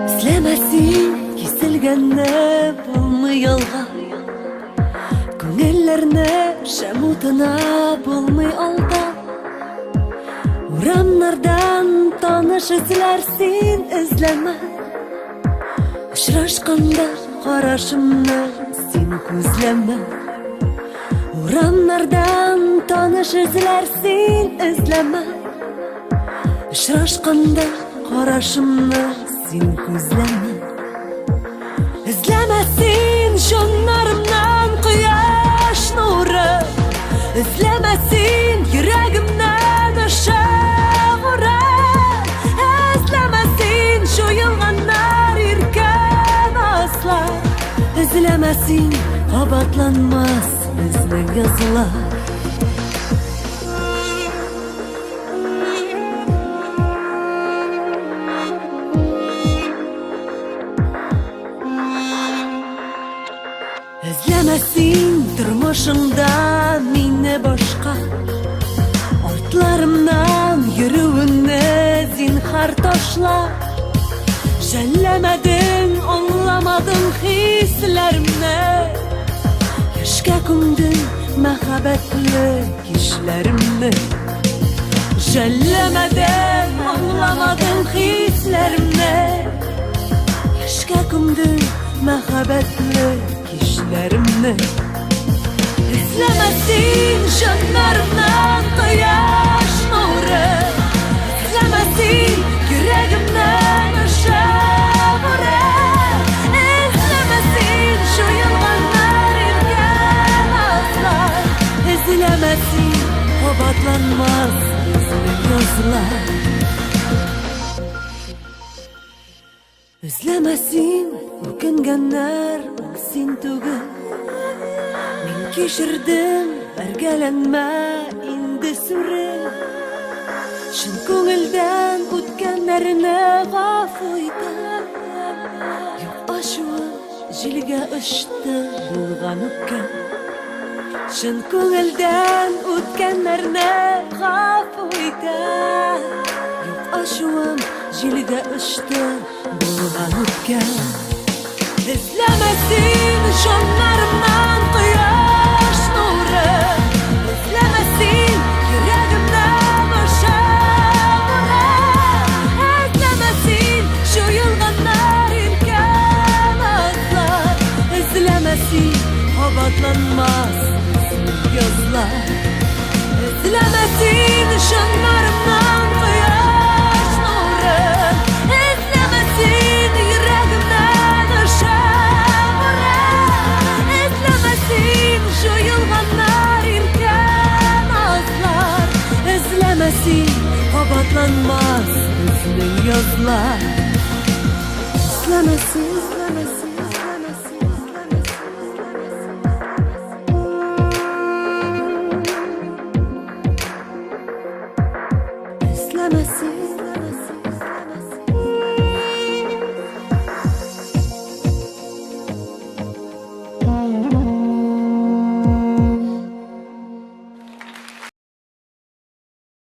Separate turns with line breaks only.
İzlemesin kesilgenne bulmay yolga, Көңелләрне шәмутына булмый алда. Урамнардан таныш эзләр син эзләмә, Очрашканда карашымны син күзләмә. Урамнардан таныш эзләр син эзләмә, Очрашканда карашымны син күзләмә. Эзләмәсин җаннарымнан кояш нуры, Эзләмәсин йөрәгемнән ышагыра. Эзләмәсин җуелганнар иркән аслар, Эзләмәсин кабатланмас безнең язлар. Эзләмәсин тормышыңда мине башка, Артларымнан йөрүеңне зинһар ташла. Жәлләмәдең, аңламадың хисләремне, Яшькә күмдең мәхәббәтле кичләремне. Жәлләмәдең, аңламадың хисләремне, Яшькә күмдең мәхәббәтле kişilerimle. İzlemesin җаннарымнан кояш нуры, İzlemesin йөрәгемнән ышагыра. İzlemesin җуелганнар иркән аслар, İzlemesin кабатланмас безнең язлар. Эзләмәсин үкенгәннәр син түгел, Мин кичердем, бәргәләнмә инде сүрел. Чын күңелдән үткәннәрне гафу итә. Юк ачуым җилгә очты булган үпкәм. Чын күңелдән үткәннәрне гафу итә. Юк ачуым җилгә очты булган үпкәм. İzlemesin җаннарымнан кояш нуры, İzlemesin йөрәгемнән ышагыра. İzlemesin җуелганнар иркән аслар, İzlemesin кабатланмас безнең язлар. İzlemesin җаннарымнан кояш нуры, İzlemesin йөрәгемнән ышагыра. İzlemesin җуелганнар иркән аслар, İzlemesin кабатланмас безнең язлар. İzlemesin